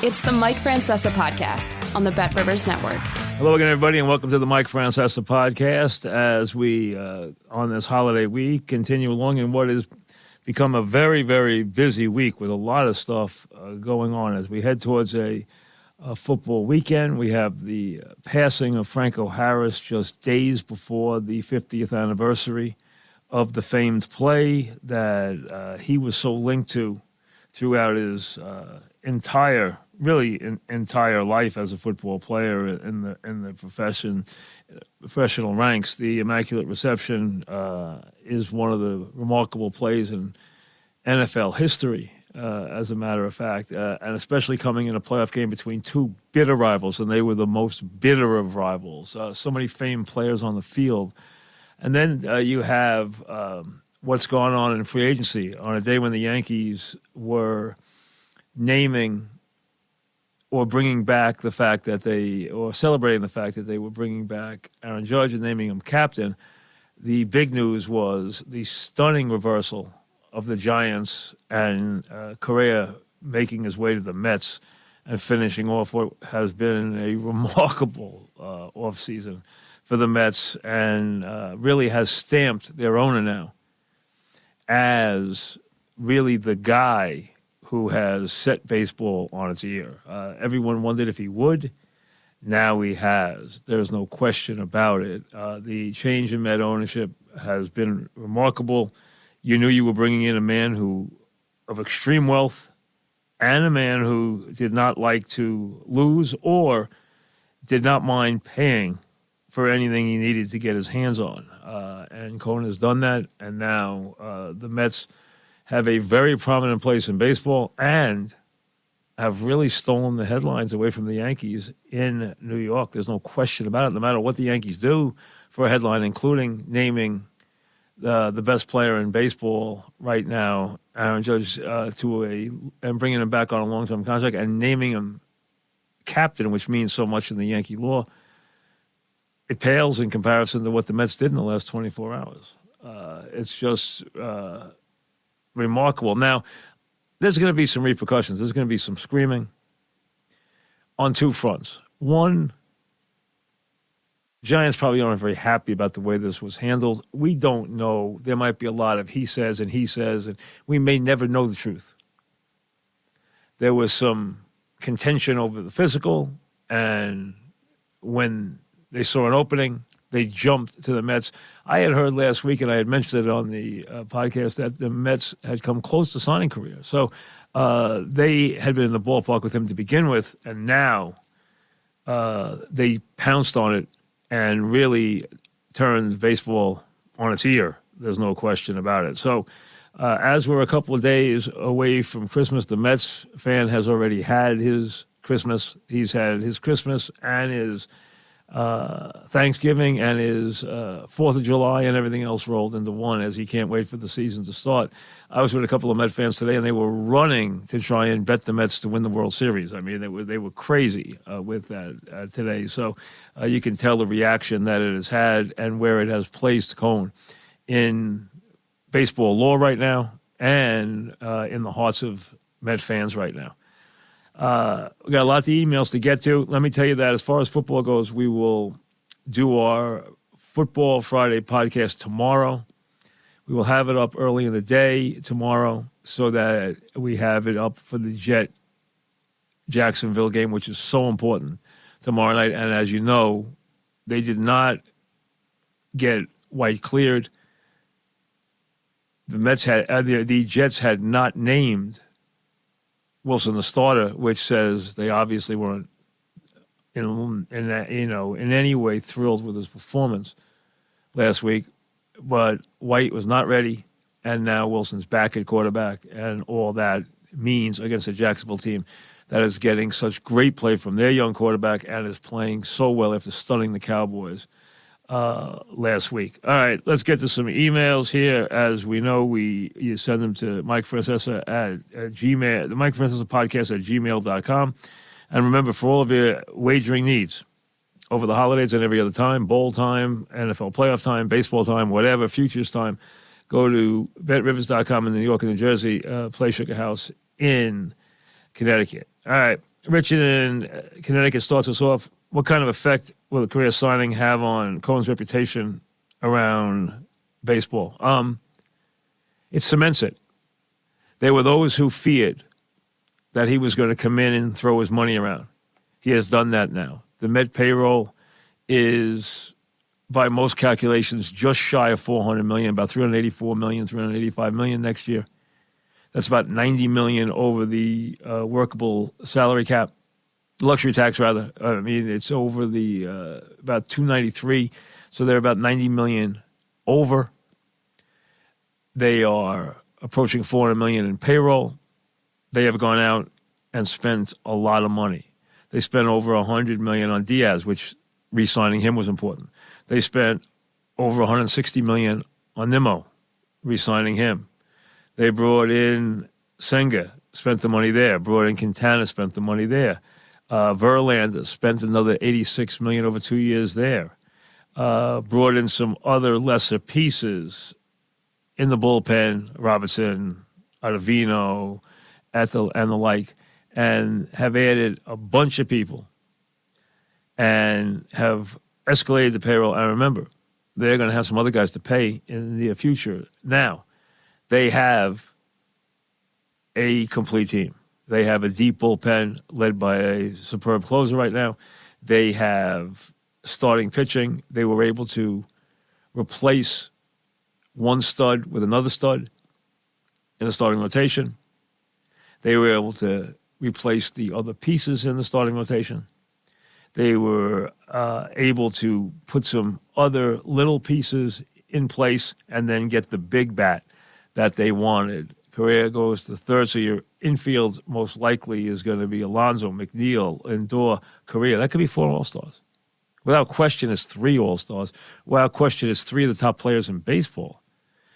It's the Mike Francesa podcast on the Bet Rivers Network. Hello again, everybody, and welcome to the Mike Francesa podcast as we, on this holiday week, continue along in what has become a very, very busy week with a lot of stuff going on as we head towards a football weekend. We have the passing of Franco Harris just days before the 50th anniversary of the famed play that he was so linked to throughout his entire life as a football player in the professional ranks. The Immaculate Reception is one of the remarkable plays in NFL history, as a matter of fact, and especially coming in a playoff game between two bitter rivals, and they were the most bitter of rivals. So many famed players on the field. And then you have what's gone on in free agency on a day when the Yankees were naming or bringing back the fact that celebrating the fact that they were bringing back Aaron Judge and naming him captain. The big news was the stunning reversal of the Giants and Correa making his way to the Mets and finishing off what has been a remarkable offseason for the Mets, and really has stamped their owner now as really the guy who has set baseball on its ear. Everyone wondered if he would. Now he has. There's no question about it. The change in Met ownership has been remarkable. You knew you were bringing in a man of extreme wealth and a man who did not like to lose or did not mind paying for anything he needed to get his hands on. And Cohen has done that, and now the Mets have a very prominent place in baseball and have really stolen the headlines away from the Yankees in New York. There's no question about it. No matter what the Yankees do for a headline, including naming the best player in baseball right now, Aaron Judge, and bringing him back on a long-term contract and naming him captain, which means so much in the Yankee law, it pales in comparison to what the Mets did in the last 24 hours. It's just remarkable. Now, there's going to be some repercussions. There's going to be some screaming on two fronts. One, Giants probably aren't very happy about the way this was handled. We don't know. There might be a lot of he says, and we may never know the truth. There was some contention over the physical, and when they saw an opening, they jumped to the Mets. I had heard last week, and I had mentioned it on the podcast, that the Mets had come close to signing Correa. So they had been in the ballpark with him to begin with, and now they pounced on it and really turned baseball on its ear. There's no question about it. So as we're a couple of days away from Christmas, the Mets fan has already had his Christmas. He's had his Christmas and his Thanksgiving and his 4th of July and everything else rolled into one as he can't wait for the season to start. I was with a couple of Met fans today, and they were running to try and bet the Mets to win the World Series. I mean, they were crazy with that today. So you can tell the reaction that it has had and where it has placed Cohen in baseball law right now and in the hearts of Met fans right now. We got a lot of emails to get to. Let me tell you that as far as football goes, we will do our Football Friday podcast tomorrow. We will have it up early in the day tomorrow so that we have it up for the Jet-Jacksonville game, which is so important tomorrow night. And as you know, they did not get White cleared. The Jets had not named Wilson the starter, which says they obviously weren't in any way thrilled with his performance last week. But White was not ready, and now Wilson's back at quarterback, and all that means against a Jacksonville team that is getting such great play from their young quarterback and is playing so well after stunning the Cowboys last week. All right, let's get to some emails here. As we know, you send them to Mike Francesa at Gmail, the Mike Francesa podcast at gmail.com. And remember, for all of your wagering needs over the holidays and every other time, bowl time, NFL playoff time, baseball time, whatever, futures time, go to betrivers.com in New York and New Jersey, Play Sugar House in Connecticut. All right, Richard in Connecticut starts us off. What kind of effect will the Correa signing have on Cohen's reputation around baseball? It cements it. There were those who feared that he was going to come in and throw his money around. He has done that now. The Met payroll is, by most calculations, just shy of $400 million, about $384 million, $385 million next year. That's about $90 million over the workable salary cap, luxury tax rather. I mean, it's over the about $293, so they're about $90 million over. They are approaching $400 million in payroll. They have gone out and spent a lot of money. They spent over $100 million on Diaz, which re-signing him was important. They spent over $160 million on Nimmo, re-signing him. They brought in Senga, spent the money there. Brought in Quintana, spent the money there. Verlander spent another $86 million over 2 years there. Brought in some other lesser pieces in the bullpen, Robertson, Ottavino, and the like, and have added a bunch of people and have escalated the payroll. And remember, they're going to have some other guys to pay in the near future. Now, they have a complete team. They have a deep bullpen led by a superb closer right now. They have starting pitching. They were able to replace one stud with another stud in the starting rotation. They were able to replace the other pieces in the starting rotation. They were able to put some other little pieces in place and then get the big bat that they wanted. Correa goes to third, so your infield most likely is going to be Alonso, McNeil, Lindor, Correa. That could be 4 All-Stars. Without question, it's 3 All-Stars. Without question, it's 3 of the top players in baseball.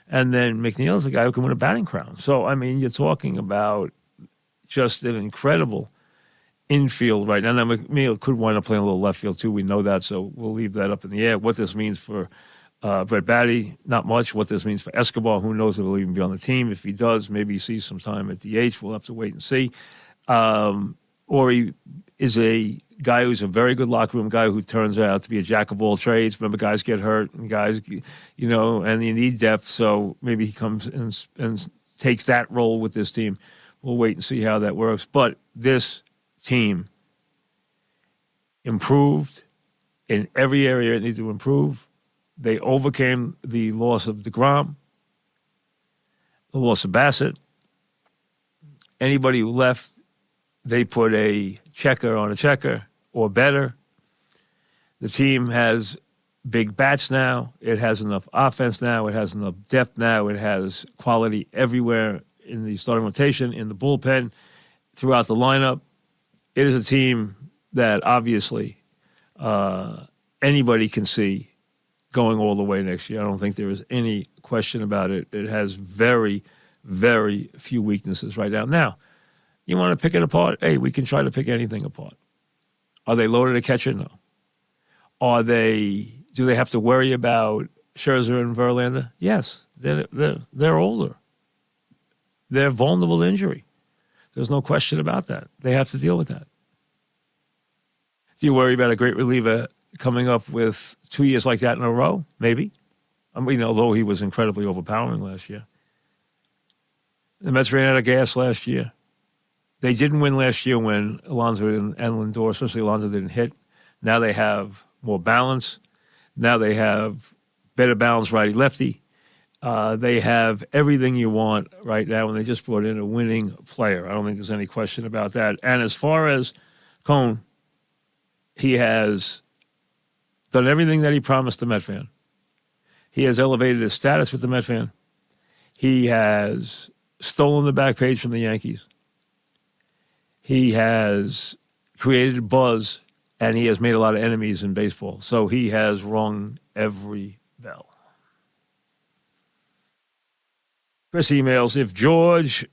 And then McNeil's a guy who can win a batting crown. So, I mean, you're talking about just an incredible infield right now. Now, McNeil could wind up playing a little left field, too. We know that, so we'll leave that up in the air. What this means for Brett Batty, not much. What this means for Escobar, who knows if he'll even be on the team. If he does, maybe he sees some time at DH. We'll have to wait and see. Or he is a guy who's a very good locker room guy who turns out to be a jack of all trades. Remember, guys get hurt and guys, and you need depth. So maybe he comes and takes that role with this team. We'll wait and see how that works. But this team improved in every area it needed to improve. They overcame the loss of DeGrom, the loss of Bassett. Anybody who left, they put a checker on a checker or better. The team has big bats now. It has enough offense now. It has enough depth now. It has quality everywhere in the starting rotation, in the bullpen, throughout the lineup. It is a team that obviously anybody can see going all the way next year. I don't think there is any question about it. It has very, very few weaknesses right now. Now, you want to pick it apart? Hey, we can try to pick anything apart. Are they loaded at catcher? No. Do they have to worry about Scherzer and Verlander? Yes. They're older. They're vulnerable to injury. There's no question about that. They have to deal with that. Do you worry about a great reliever coming up with 2 years like that in a row? Maybe. I mean, although he was incredibly overpowering last year. The Mets ran out of gas last year. They didn't win last year when Alonso and Lindor, especially Alonso, didn't hit. Now they have more balance. Now they have better balance righty-lefty. They have everything you want right now, and they just brought in a winning player. I don't think there's any question about that. And as far as Cohen, he has done everything that he promised the Met fan. He has elevated his status with the Met fan. He has stolen the back page from the Yankees. He has created buzz, and he has made a lot of enemies in baseball. So he has rung every bell. Chris emails, if George,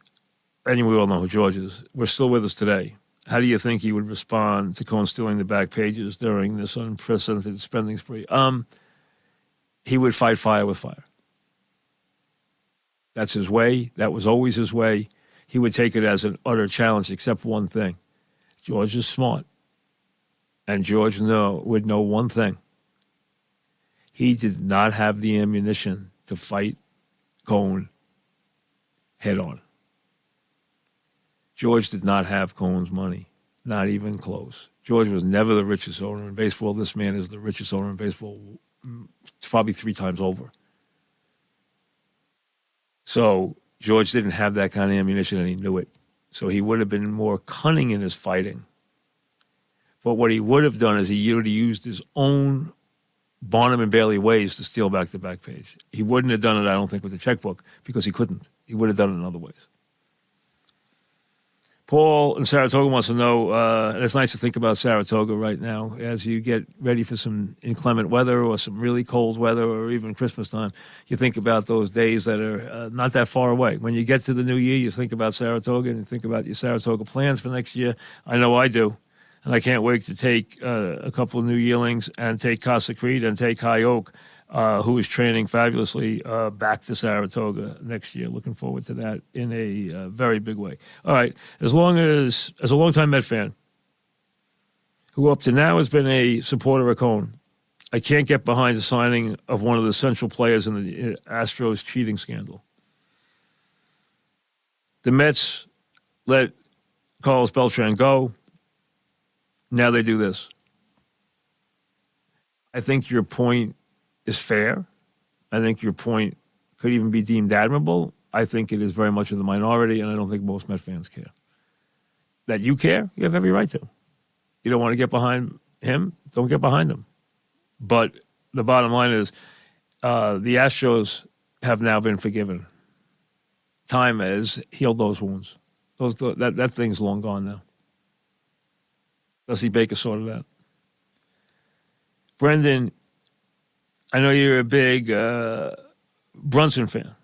and we all know who George is, were still with us today, how do you think he would respond to Cohen stealing the back pages during this unprecedented spending spree? He would fight fire with fire. That's his way. That was always his way. He would take it as an utter challenge, except one thing. George is smart. And George would know one thing. He did not have the ammunition to fight Cohen head on. George did not have Cohen's money, not even close. George was never the richest owner in baseball. This man is the richest owner in baseball, probably 3 times over. So George didn't have that kind of ammunition, and he knew it. So he would have been more cunning in his fighting. But what he would have done is he would have used his own Barnum and Bailey ways to steal back the back page. He wouldn't have done it, I don't think, with the checkbook because he couldn't. He would have done it in other ways. Paul in Saratoga wants to know, and it's nice to think about Saratoga right now as you get ready for some inclement weather or some really cold weather or even Christmas time. You think about those days that are not that far away. When you get to the new year, you think about Saratoga and you think about your Saratoga plans for next year. I know I do. And I can't wait to take a couple of new yearlings and take Casa Creed and take High Oak, who is training fabulously, back to Saratoga next year. Looking forward to that in a very big way. All right, as a longtime Met fan, who up to now has been a supporter of Cohen, I can't get behind the signing of one of the central players in the Astros cheating scandal. The Mets let Carlos Beltran go. Now they do this. I think your point is fair. I think your point could even be deemed admirable. I think it is very much in the minority, and I don't think most Met fans care. That you care, you have every right to. You don't want to get behind him, don't get behind him. But the bottom line is the Astros have now been forgiven. Time has healed those wounds. That thing's long gone now. Dusty Baker sorted that. Brendan, I know you're a big Brunson fan.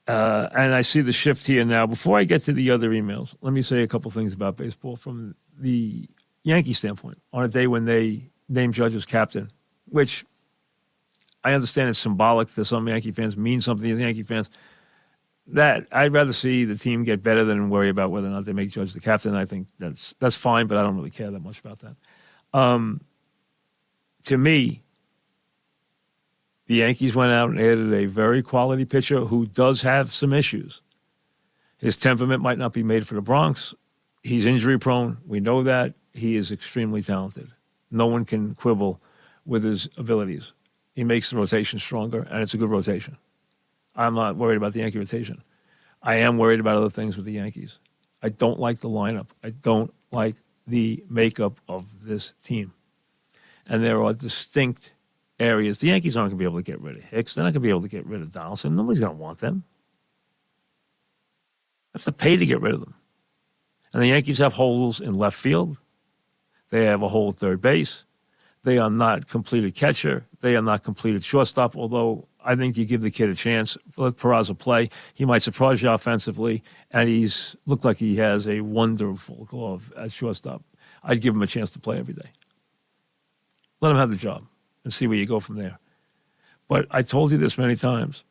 And I see the shift here now. Before I get to the other emails, let me say a couple things about baseball from the Yankee standpoint. On a day when they named Judge as captain, which I understand is symbolic to some Yankee fans, means something to Yankee fans. That I'd rather see the team get better than worry about whether or not they make Judge the captain. I think that's fine, but I don't really care that much about that. To me, the Yankees went out and added a very quality pitcher who does have some issues. His temperament might not be made for the Bronx. He's injury prone. We know that. He is extremely talented. No one can quibble with his abilities. He makes the rotation stronger, and it's a good rotation. I'm not worried about the Yankee rotation. I am worried about other things with the Yankees. I don't like the lineup. I don't like the makeup of this team. And there are distinct areas. The Yankees aren't going to be able to get rid of Hicks. They're not going to be able to get rid of Donaldson. Nobody's going to want them. They have to pay to get rid of them. And the Yankees have holes in left field. They have a hole at third base. They are not completed catcher. They are not completed shortstop, although I think you give the kid a chance. Let Peraza play. He might surprise you offensively, and he's looked like he has a wonderful glove at shortstop. I'd give him a chance to play every day. Let him have the job and see where you go from there. But I told you this many times.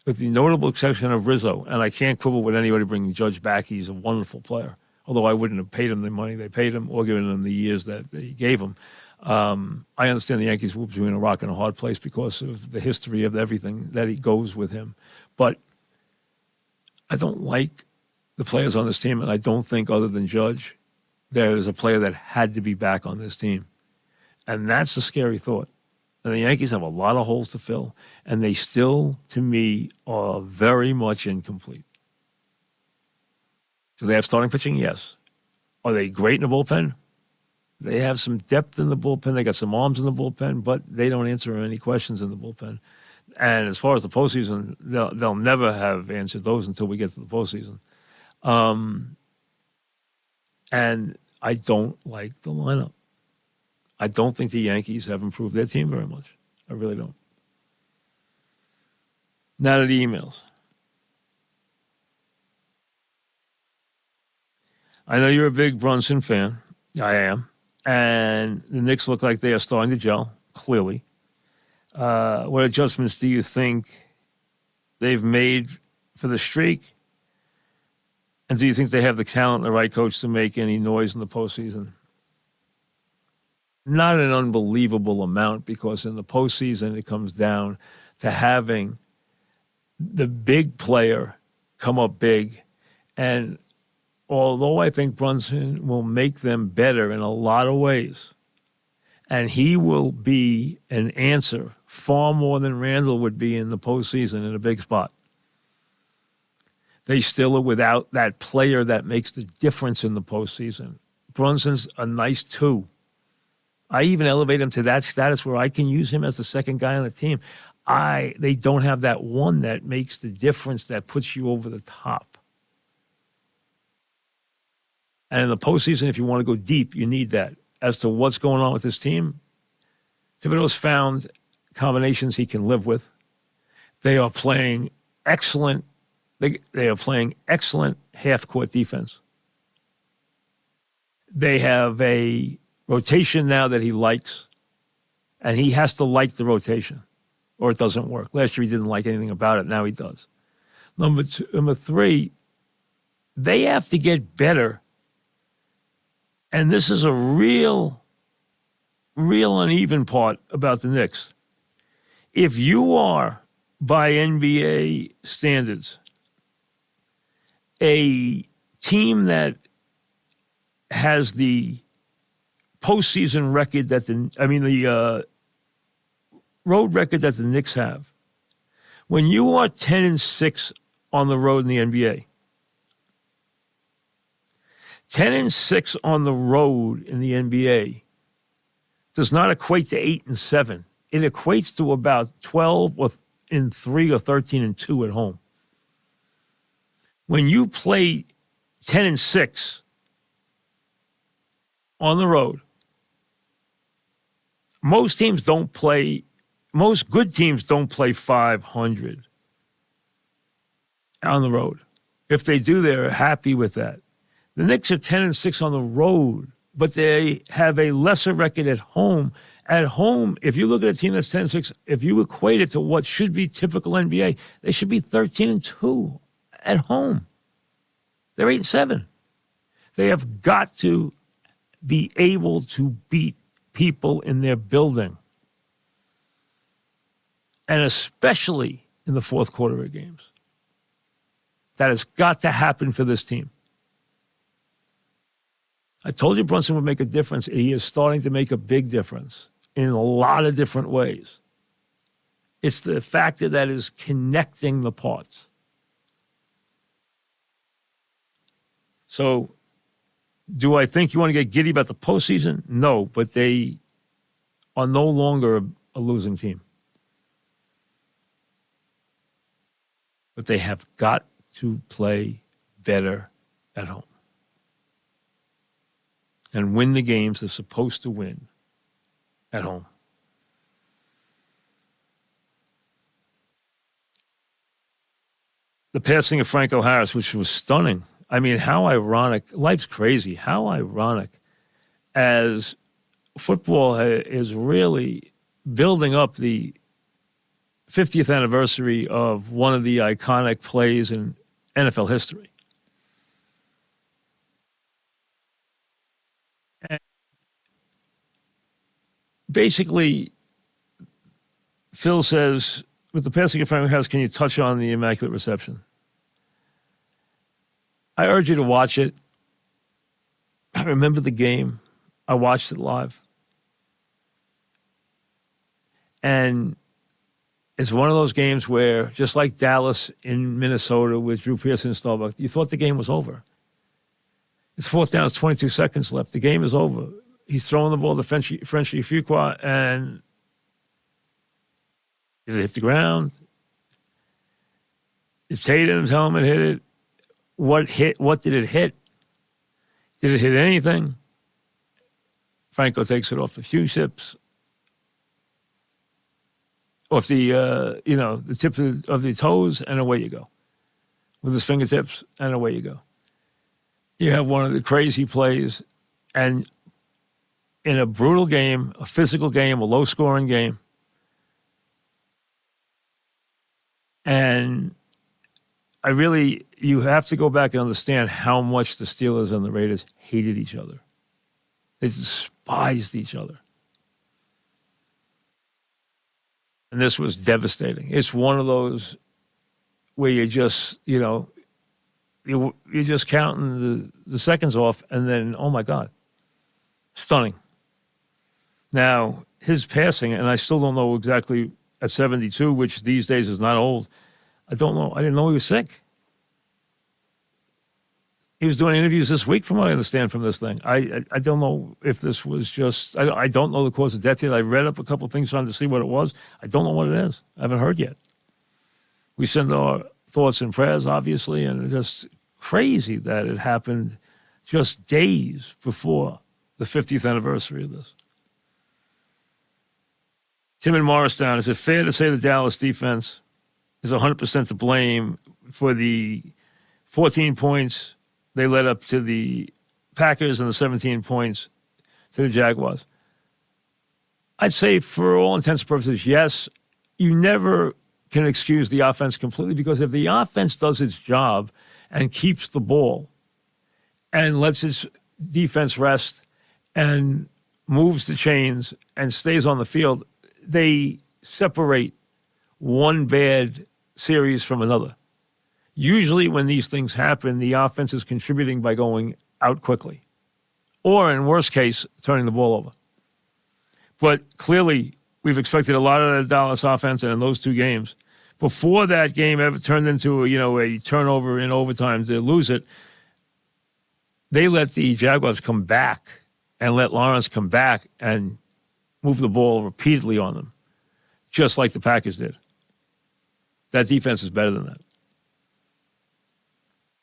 With the notable exception of Rizzo, and I can't quibble with anybody bringing Judge back. He's a wonderful player, although I wouldn't have paid him the money they paid him or given him the years that they gave him. I understand the Yankees were between a rock and a hard place because of the history of everything that he goes with him. But I don't like the players on this team, and I don't think other than Judge, there is a player that had to be back on this team. And that's a scary thought. And the Yankees have a lot of holes to fill, and they still, to me, are very much incomplete. Do they have starting pitching? Yes. Are they great in the bullpen? They have some depth in the bullpen. They got some arms in the bullpen, but they don't answer any questions in the bullpen. And as far as the postseason, they'll never have answered those until we get to the postseason. And I don't like the lineup. I don't think the Yankees have improved their team very much. I really don't. Now to the emails. I know you're a big Brunson fan. I am. And the Knicks look like they are starting to gel, clearly. What adjustments do you think they've made for the streak? And do you think they have the talent and the right coach to make any noise in the postseason? Not an unbelievable amount, because in the postseason it comes down to having the big player come up big. And although I think Brunson will make them better in a lot of ways, and he will be an answer far more than Randall would be in the postseason in a big spot, they still are without that player that makes the difference in the postseason. Brunson's a nice 2. I even elevate him to that status where I can use him as the second guy on the team. They don't have that one that makes the difference, that puts you over the top. And in the postseason, if you want to go deep, you need that. As to what's going on with this team, Thibodeau's found combinations he can live with. They are playing excellent. They are playing excellent half-court defense. They have a rotation now that he likes, and he has to like the rotation, or it doesn't work. Last year he didn't like anything about it. Now he does. Number 3, they have to get better, and this is a real uneven part about the Knicks. If you are, by NBA standards, a team that has the postseason record that the road record that the Knicks have, when you are 10-6 on the road in the NBA, 10-6 on the road in the NBA does not equate to 8-7. It equates to about 12 or 3 or 13-2 at home. When you play 10-6 on the road, most good teams don't play 500 on the road. If they do, they're happy with that. The Knicks are 10-6 on the road, but they have a lesser record at home. At home, if you look at a team that's 10-6, if you equate it to what should be typical NBA, they should be 13-2 at home. They're 8-7. They have got to be able to beat people in their building, and especially in the fourth quarter of games. That has got to happen for this team. I told you Brunson would make a difference. He is starting to make a big difference in a lot of different ways. It's the factor that is connecting the parts. So, do I think you want to get giddy about the postseason? No, but they are no longer a losing team. But they have got to play better at home and win the games they're supposed to win at home. The passing of Franco Harris, which was stunning. I mean, how ironic. Life's crazy. How ironic as football is really building up the 50th anniversary of one of the iconic plays in NFL history. And basically, Phil says, with the passing of Franco Harris, can you touch on the Immaculate Reception? I urge you to watch it. I remember the game. I watched it live. And it's one of those games where, just like Dallas in Minnesota with Drew Pearson and Starbuck, you thought the game was over. It's fourth down, it's 22 seconds left. The game is over. He's throwing the ball to Frenchie Fuqua, and it hit the ground. It's Tatum's helmet hit it. What did it hit? Did it hit anything? Franco takes it off the few tips, off the the tips of the toes, and away you go. With his fingertips, and away you go. You have one of the crazy plays, and in a brutal game, a physical game, a low-scoring game, and I really, you have to go back and understand how much the Steelers and the Raiders hated each other. They despised each other. And this was devastating. It's one of those where you just, you're just counting the seconds off, and then, oh my God, stunning. Now, his passing, and I still don't know exactly at 72, which these days is not old. I don't know. I didn't know he was sick. He was doing interviews this week, from what I understand from this thing. I don't know if this was just, I don't know the cause of death yet. I read up a couple of things trying to see what it was. I don't know what it is. I haven't heard yet. We send our thoughts and prayers, obviously, and it's just crazy that it happened just days before the 50th anniversary of this. Tim in Morristown, is it fair to say the Dallas defense is 100% to blame for the 14 points they led up to the Packers and the 17 points to the Jaguars? I'd say for all intents and purposes, yes. You never can excuse the offense completely, because if the offense does its job and keeps the ball and lets its defense rest and moves the chains and stays on the field, they separate one bad series from another. Usually when these things happen, the offense is contributing by going out quickly, or in worst case, turning the ball over. But clearly, we've expected a lot of the Dallas offense, and in those two games, before that game ever turned into a turnover in overtime to lose it, they let the Jaguars come back and let Lawrence come back and move the ball repeatedly on them, just like the Packers did. That defense is better than that.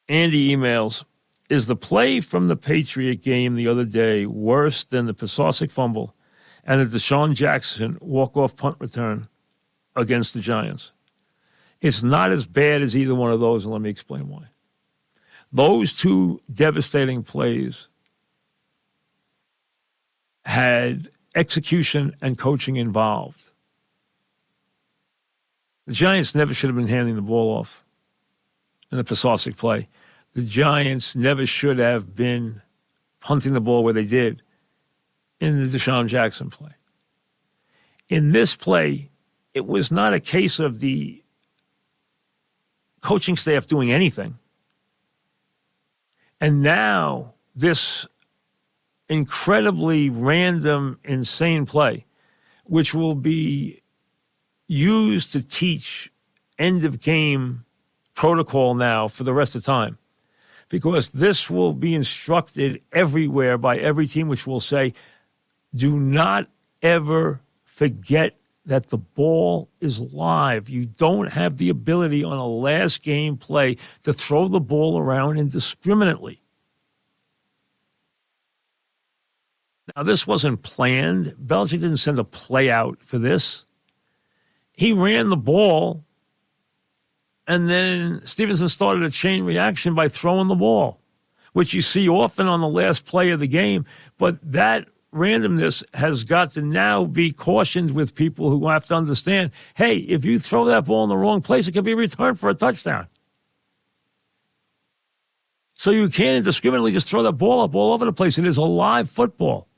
Andy emails, is the play from the Patriot game the other day worse than the Pasosic fumble and the Deshaun Jackson walk-off punt return against the Giants? It's not as bad as either one of those, and let me explain why. Those two devastating plays had execution and coaching involved. The Giants never should have been handing the ball off in the Pasosic play. The Giants never should have been punting the ball where they did in the Deshaun Jackson play. In this play, it was not a case of the coaching staff doing anything. And now this incredibly random, insane play, which will be used to teach end-of-game protocol now for the rest of the time, because this will be instructed everywhere by every team, which will say, do not ever forget that the ball is live. You don't have the ability on a last game play to throw the ball around indiscriminately. Now, this wasn't planned. Belichick didn't send a play out for this. He ran the ball, and then Stevenson started a chain reaction by throwing the ball, which you see often on the last play of the game. But that randomness has got to now be cautioned with people who have to understand, hey, if you throw that ball in the wrong place, it can be returned for a touchdown. So you can't indiscriminately just throw that ball up all over the place. It is a live football.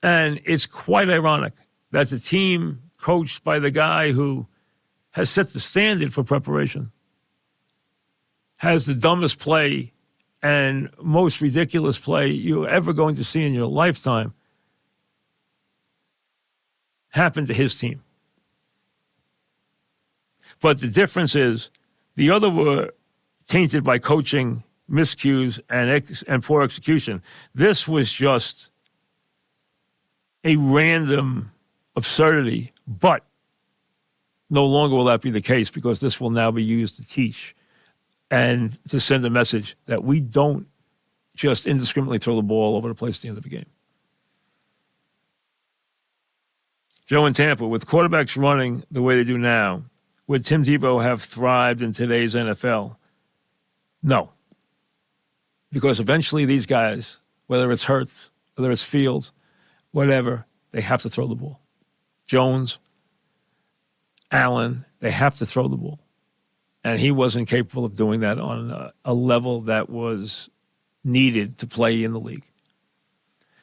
And it's quite ironic that the team coached by the guy who has set the standard for preparation has the dumbest play and most ridiculous play you're ever going to see in your lifetime happen to his team. But the difference is the other were tainted by coaching miscues and poor execution. This was just a random absurdity, but no longer will that be the case, because this will now be used to teach and to send a message that we don't just indiscriminately throw the ball over the place at the end of the game. Joe in Tampa, with quarterbacks running the way they do now, would Tim Tebow have thrived in today's NFL? No. Because eventually these guys, whether it's Hurts, whether it's Fields, whatever, they have to throw the ball. Jones, Allen, they have to throw the ball. And he wasn't capable of doing that on a level that was needed to play in the league.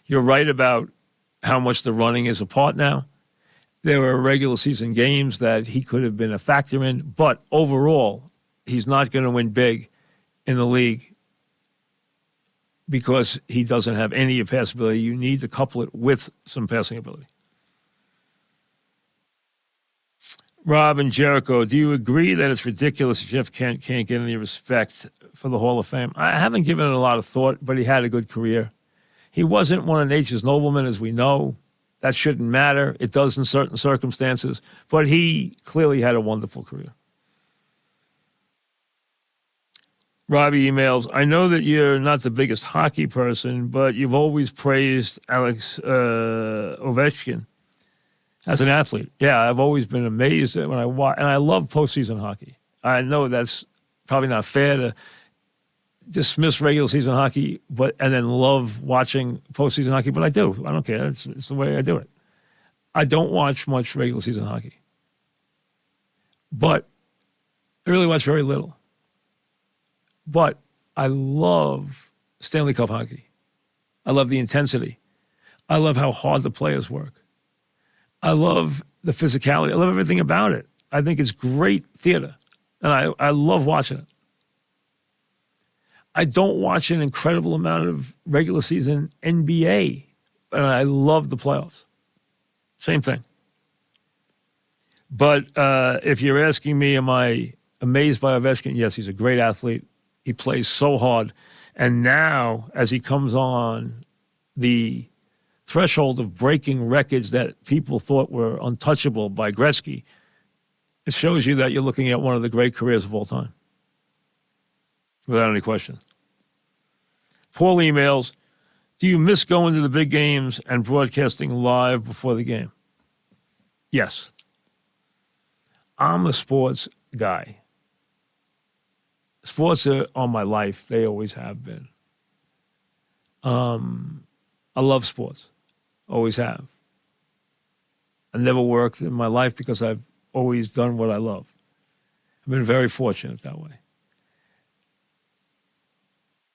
You're right about how much the running is a part now. There were regular season games that he could have been a factor in, but overall, he's not going to win big in the league because he doesn't have any pass ability. You need to couple it with some passing ability. Rob and Jericho, do you agree that it's ridiculous Jeff Kent can't get any respect for the Hall of Fame? I haven't given it a lot of thought, but he had a good career. He wasn't one of nature's noblemen, as we know. That shouldn't matter. It does in certain circumstances, but he clearly had a wonderful career. Robbie emails, I know that you're not the biggest hockey person, but you've always praised Alex Ovechkin as an athlete. Yeah, I've always been amazed when I watch, and I love postseason hockey. I know that's probably not fair to dismiss regular season hockey, and then love watching postseason hockey, but I do. I don't care. It's the way I do it. I don't watch much regular season hockey, but I really watch very little. But I love Stanley Cup hockey. I love the intensity. I love how hard the players work. I love the physicality. I love everything about it. I think it's great theater, and I love watching it. I don't watch an incredible amount of regular season NBA, and I love the playoffs. Same thing. But if you're asking me, am I amazed by Ovechkin? Yes, he's a great athlete. He plays so hard. And now, as he comes on the threshold of breaking records that people thought were untouchable by Gretzky, it shows you that you're looking at one of the great careers of all time. Without any question. Paul emails, do you miss going to the big games and broadcasting live before the game? Yes. I'm a sports guy. Sports are on my life. They always have been. I love sports. Always have. I never worked in my life because I've always done what I love. I've been very fortunate that way.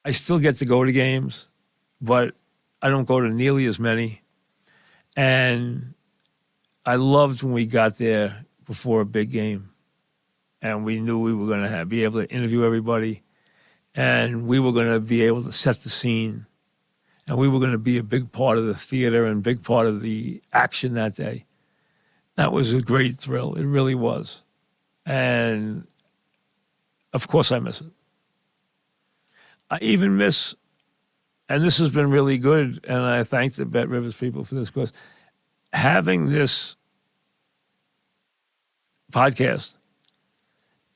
I still get to go to games, but I don't go to nearly as many. And I loved when we got there before a big game. And we knew we were going to be able to interview everybody. And we were going to be able to set the scene. And we were going to be a big part of the theater and big part of the action that day. That was a great thrill. It really was. And, of course, I miss it. I even miss, and this has been really good, and I thank the Bet Rivers people for this, because having this podcast,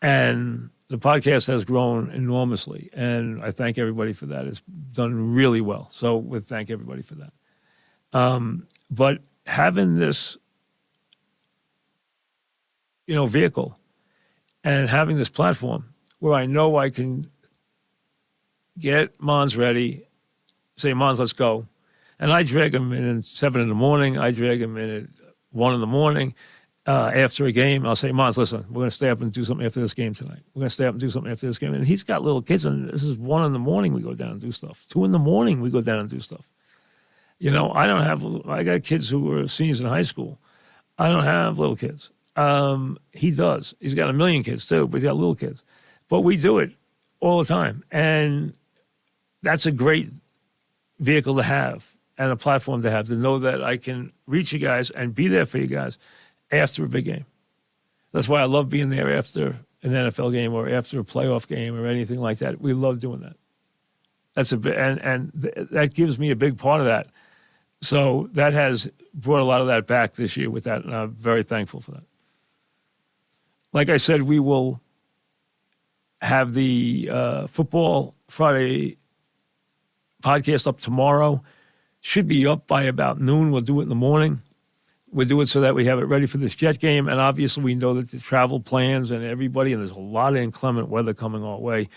and the podcast has grown enormously, and I thank everybody for that. It's done really well, so we thank everybody for that. But having this, vehicle, and having this platform where I know I can get Mons ready, say, Mons, let's go. And I drag him in at 7 in the morning. I drag him in at 1 in the morning. After a game, I'll say, Mons, listen, we're going to stay up and do something after this game tonight. We're going to stay up and do something after this game. And he's got little kids, and this is 1 in the morning we go down and do stuff. 2 in the morning we go down and do stuff. I got kids who are seniors in high school. I don't have little kids. He does. He's got a million kids too, but he's got little kids. But we do it all the time. And that's a great vehicle to have and a platform to have, to know that I can reach you guys and be there for you guys after a big game. That's why I love being there after an NFL game or after a playoff game or anything like that. We love doing that. That's that gives me a big part of that. So that has brought a lot of that back this year with that, and I'm very thankful for that. Like I said, we will have the Football Friday podcast up tomorrow. Should be up by about noon. We'll do it in the morning. We'll do it so that we have it ready for this Jet game. And obviously we know that the travel plans and everybody, and there's a lot of inclement weather coming our way.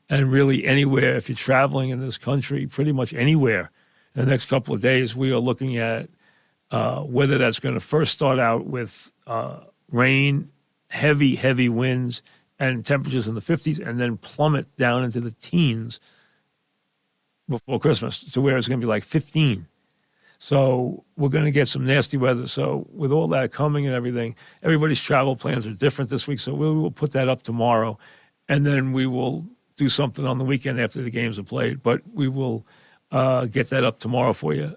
And really anywhere, if you're traveling in this country, pretty much anywhere in the next couple of days, we are looking at whether that's going to first start out with rain, heavy winds, and temperatures in the 50s, and then plummet down into the teens before Christmas to where it's going to be like 15. So we're going to get some nasty weather. So with all that coming and everything, everybody's travel plans are different this week. So we will put that up tomorrow, and then we will do something on the weekend after the games are played. But we will get that up tomorrow for you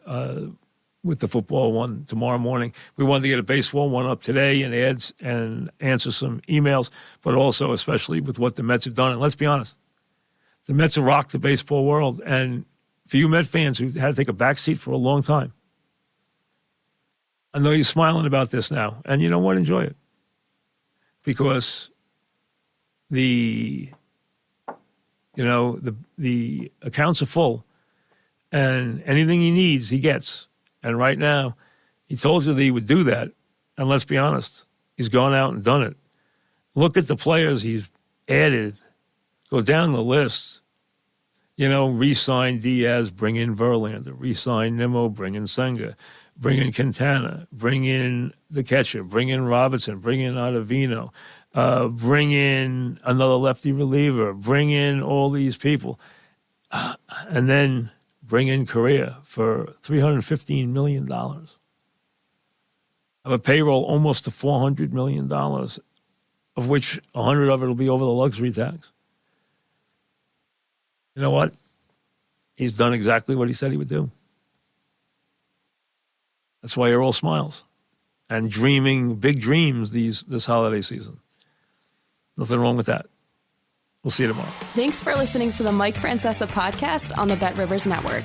with the football one tomorrow morning. We wanted to get a baseball one up today and ads and answer some emails, but also especially with what the Mets have done. And let's be honest, the Mets have rocked the baseball world. And for you Met fans who had to take a back seat for a long time, I know you're smiling about this now. And you know what? Enjoy it. Because the accounts are full, and anything he needs, he gets. And right now, he told you that he would do that. And let's be honest, he's gone out and done it. Look at the players he's added. Go down the list. Re-sign Diaz, bring in Verlander. Re-sign Nimmo, bring in Senga. Bring in Quintana. Bring in the catcher. Bring in Robertson. Bring in Ottavino. Bring in another lefty reliever. Bring in all these people. And then bring in Correa for $315 million. Have a payroll almost to $400 million, of which 100 of it will be over the luxury tax. You know what? He's done exactly what he said he would do. That's why you're all smiles and dreaming big dreams this holiday season. Nothing wrong with that. We'll see you tomorrow. Thanks for listening to the Mike Francesa podcast on the Bet Rivers Network.